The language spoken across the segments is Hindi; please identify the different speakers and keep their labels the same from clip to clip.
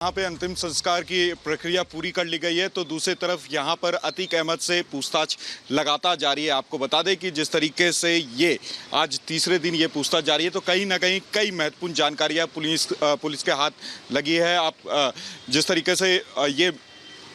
Speaker 1: यहाँ पे अंतिम संस्कार की प्रक्रिया पूरी कर ली गई है, तो दूसरी तरफ यहाँ पर अतीक अहमद से पूछताछ लगातार जारी है। आपको बता दें कि जिस तरीके से ये आज तीसरे दिन ये पूछताछ जारी है, तो कहीं ना कहीं कई महत्वपूर्ण जानकारियाँ पुलिस के हाथ लगी है। आप जिस तरीके से ये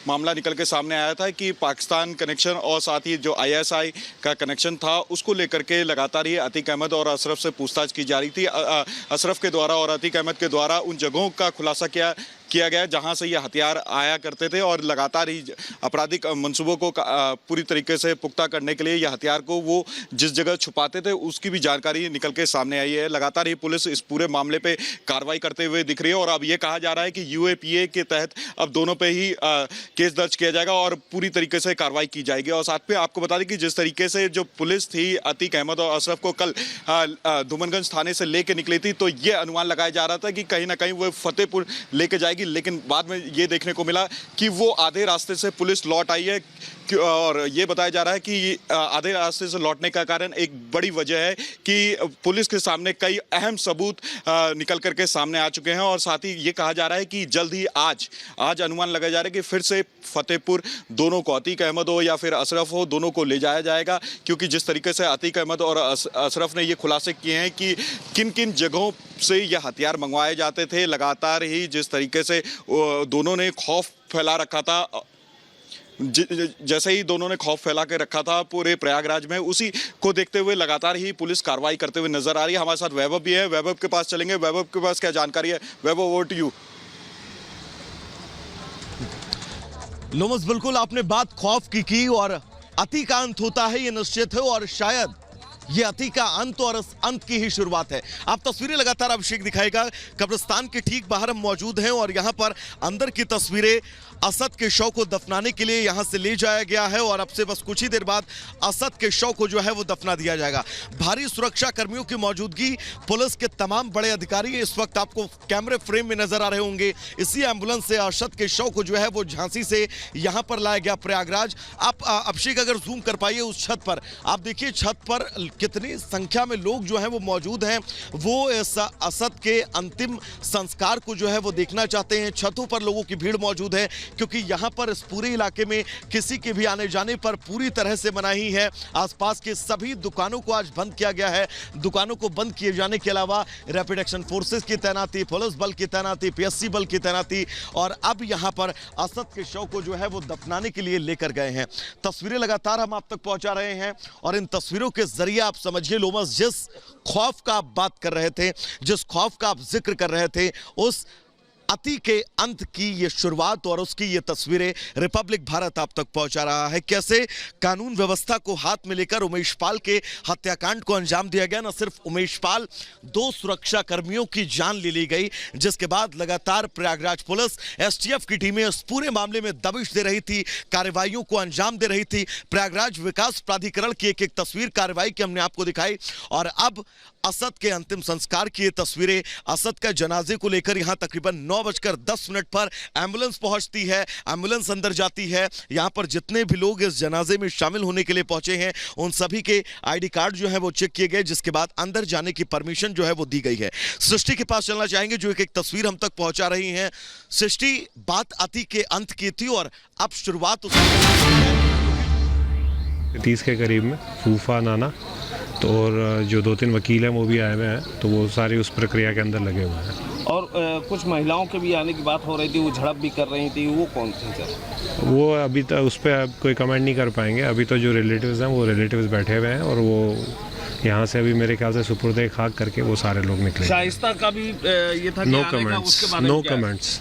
Speaker 1: मामला निकल के सामने आया था कि पाकिस्तान कनेक्शन और साथ ही जो आईएसआई का कनेक्शन था, उसको लेकर के लगातार ये अतीक अहमद और अशरफ से पूछताछ की जा रही थी। अशरफ के द्वारा और अतीक अहमद के द्वारा उन जगहों का खुलासा किया गया जहां से ये हथियार आया करते थे, और लगातार ही आपराधिक मंसूबों को पूरी तरीके से पुख्ता करने के लिए ये हथियार को वो जिस जगह छुपाते थे उसकी भी जानकारी निकल के सामने आई है। लगातार ही पुलिस इस पूरे मामले पे कार्रवाई करते हुए दिख रही है, और अब ये कहा जा रहा है कि यूएपीए के तहत अब दोनों पे ही केस दर्ज किया जाएगा और पूरी तरीके से कार्रवाई की जाएगी। और साथ में आपको बता दें कि जिस तरीके से जो पुलिस थी अतीक अहमद और अशरफ को कल धूमनगंज थाने से लेके निकली थी, तो ये अनुमान लगाया जा रहा था कि कहीं ना कहीं वो फतेहपुर लेके जाएगी, लेकिन बाद में ये देखने को मिला कि वो आधे रास्ते से पुलिस लौट आई है। और ये बताया जा रहा है कि आधे रास्ते से लौटने का कारण एक बड़ी वजह है कि पुलिस के सामने कई अहम सबूत निकल करके सामने आ चुके हैं, और साथ ही ये कहा जा रहा है कि जल्द ही आज अनुमान लगाया जा रहा है कि फिर से फतेहपुर दोनों को, अतीक अहमद हो या फिर अशरफ हो, दोनों को ले जाया जाएगा। क्योंकि जिस तरीके से अतीक अहमद और अशरफ ने ये खुलासे किए हैं कि किन किन जगहों से ये हथियार मंगवाए जाते थे, लगातार ही जिस तरीके से दोनों ने खौफ फैला रखा था, जैसे ही दोनों ने खौफ फैला के रखा था पूरे प्रयागराज में, उसी को देखते हुए लगातार ही पुलिस कार्रवाई करते हुए नजर आ रही है। हमारे साथ वैभव भी है, वैभव के पास चलेंगे। वैभव के पास क्या जानकारी है? वैभव, ओवर टू यू।
Speaker 2: लोमस, बिल्कुल आपने बात खौफ की और अति का अंत होता है ये निश्चित है, और शायद ये अति का अंत और इस अंत की ही शुरुआत है। आप तस्वीरें लगातार अभिषेक दिखाएगा, कब्रिस्तान के ठीक बाहर हम मौजूद हैं और यहां पर अंदर की तस्वीरें असद के शव को दफनाने के लिए यहां से ले जाया गया है, और अब से बस कुछ ही देर बाद असद के शव को जो है वो दफना दिया जाएगा। भारी सुरक्षा कर्मियों की मौजूदगी, पुलिस के तमाम बड़े अधिकारी इस वक्त आपको कैमरे फ्रेम में नजर आ रहे होंगे। इसी एम्बुलेंस से असद के शव को जो है वो झांसी से यहां पर लाया गया प्रयागराज। आप अभिषेक अगर जूम कर पाइए उस छत पर, आप देखिए छत पर कितनी संख्या में लोग जो हैं वो मौजूद हैं, वो इस असद के अंतिम संस्कार को जो है वो देखना चाहते हैं। छतों पर लोगों की भीड़ मौजूद है, क्योंकि यहां पर इस पूरे इलाके में किसी के भी आने जाने पर पूरी तरह से मनाही है। आसपास के सभी दुकानों को आज बंद किया गया है। दुकानों को बंद किए जाने के अलावा रैपिड एक्शन फोर्सेस की तैनाती, पुलिस बल की तैनाती, पीएससी बल की तैनाती, और अब यहां पर असद के शव को जो है वो दफनाने के लिए लेकर गए हैं। तस्वीरें लगातार हम आप तक पहुंचा रहे हैं, और इन तस्वीरों के जरिए आप समझिए लोमस, जिस खौफ का आप बात कर रहे थे, जिस खौफ का आप जिक्र कर रहे थे, उस अति के अंत की ये शुरुआत और उसकी ये तस्वीरें रिपब्लिक भारत आप तक पहुंचा रहा है। कैसे कानून व्यवस्था को हाथ में लेकर उमेश पाल के हत्याकांड को अंजाम दिया गया। न सिर्फ उमेश पाल, 2 सुरक्षा कर्मियों की जान ले ली गई, जिसके बाद लगातार प्रयागराज पुलिस, एसटीएफ की टीमें इस पूरे मामले में दबिश दे रही थी, कार्रवाइयों को अंजाम दे रही थी। प्रयागराज विकास प्राधिकरण की एक कार्रवाई कार्रवाई की हमने आपको दिखाई, और अब असद के अंतिम संस्कार की ये तस्वीरें, असद का जनाजे को लेकर यहां तकरीबन 9:10 पर एम्बुलेंस पहुंचती है, एम्बुलेंस अंदर जाती है। यहां पर जितने भी लोग इस जनाजे में शामिल होने के लिए पहुंचे हैं, उन सभी के आईडी कार्ड जो है वो चेक किए गए, जिसके बाद अंदर जाने की परमिशन जो है वो दी गई है। सृष्टि के पास चलना चाहेंगे, जो एक तस्वीर हम तक पहुंचा रही हैं। सृष्टि, बात अति के अंत की थी और अब शुरुआत
Speaker 3: 30 के करीब में फूफा, नाना, तो और जो 2-3 वकील हैं वो भी आए हुए हैं, तो वो सारी उस प्रक्रिया के अंदर लगे हुए हैं।
Speaker 4: और कुछ महिलाओं के भी आने की बात हो रही थी, वो झड़प भी कर रही थी, वो कौन थी सर?
Speaker 3: वो अभी तक उस पर कोई कमेंट नहीं कर पाएंगे। अभी तो जो रिलेटिव्स हैं वो रिलेटिव्स बैठे हुए हैं, और वो यहाँ से अभी मेरे ख्याल से सुपुर्द खाक करके वो सारे लोग निकले।
Speaker 4: शाइस्ता का भी ये था,
Speaker 3: नो कमेंट्स, नो कमेंट्स।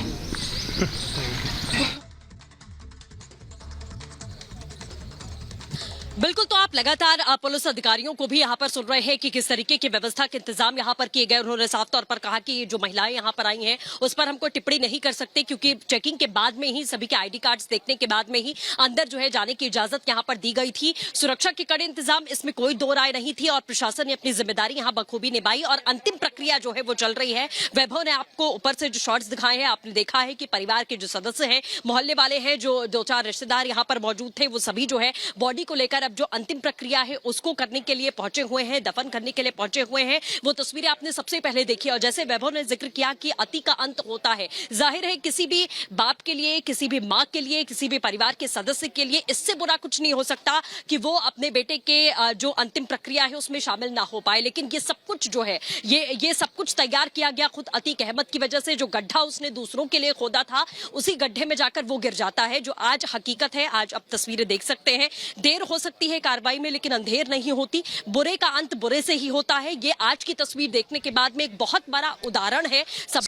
Speaker 5: बिल्कुल, तो आप लगातार पुलिस अधिकारियों को भी यहाँ पर सुन रहे हैं कि किस तरीके की व्यवस्था के इंतजाम यहाँ पर किए गए। उन्होंने साफ तौर पर कहा कि जो महिलाएं यहाँ पर आई हैं उस पर हमको टिप्पणी नहीं कर सकते, क्योंकि चेकिंग के बाद में ही, सभी के आईडी कार्ड्स देखने के बाद में ही अंदर जो है जाने की इजाजत यहाँ पर दी गई थी। सुरक्षा के कड़े इंतजाम, इसमें कोई दो राय नहीं थी, और प्रशासन ने अपनी जिम्मेदारी यहाँ बखूबी निभाई, और अंतिम प्रक्रिया जो है वो चल रही है। वैभव ने आपको ऊपर से जो शॉट्स दिखाए हैं, आपने देखा है कि परिवार के जो सदस्य हैं, मोहल्ले वाले हैं, जो 2-4 रिश्तेदार यहाँ पर मौजूद थे, वो सभी जो है बॉडी को लेकर अब जो अंतिम अंतिम प्रक्रिया है उसको करने के लिए पहुंचे हुए हैं, दफन करने के लिए पहुंचे हुए हैं। वो तस्वीरें आपने सबसे पहले देखी और जैसे वैभव ने जिक्र किया कि अति का अंत होता है, जाहिर है किसी भी बाप के लिए, किसी भी माँ के लिए, किसी भी परिवार के सदस्य के लिए इससे बुरा कुछ नहीं हो सकता कि वो अपने बेटे के जो अंतिम प्रक्रिया है उसमें शामिल ना हो पाए। लेकिन ये सब कुछ जो है ये सब कुछ तैयार किया गया खुद अतीक अहमद की वजह से। जो गड्ढा उसने दूसरों के लिए खोदा था उसी गड्ढे में जाकर वो गिर जाता है, जो आज हकीकत है। आज अब तस्वीरें देख सकते हैं, देर हो सकती है कार्रवाई में लेकिन अंधेर नहीं होती। बुरे का अंत बुरे से ही होता है। ये आज की तस्वीर देखने के बाद में एक बहुत बड़ा उदाहरण है सब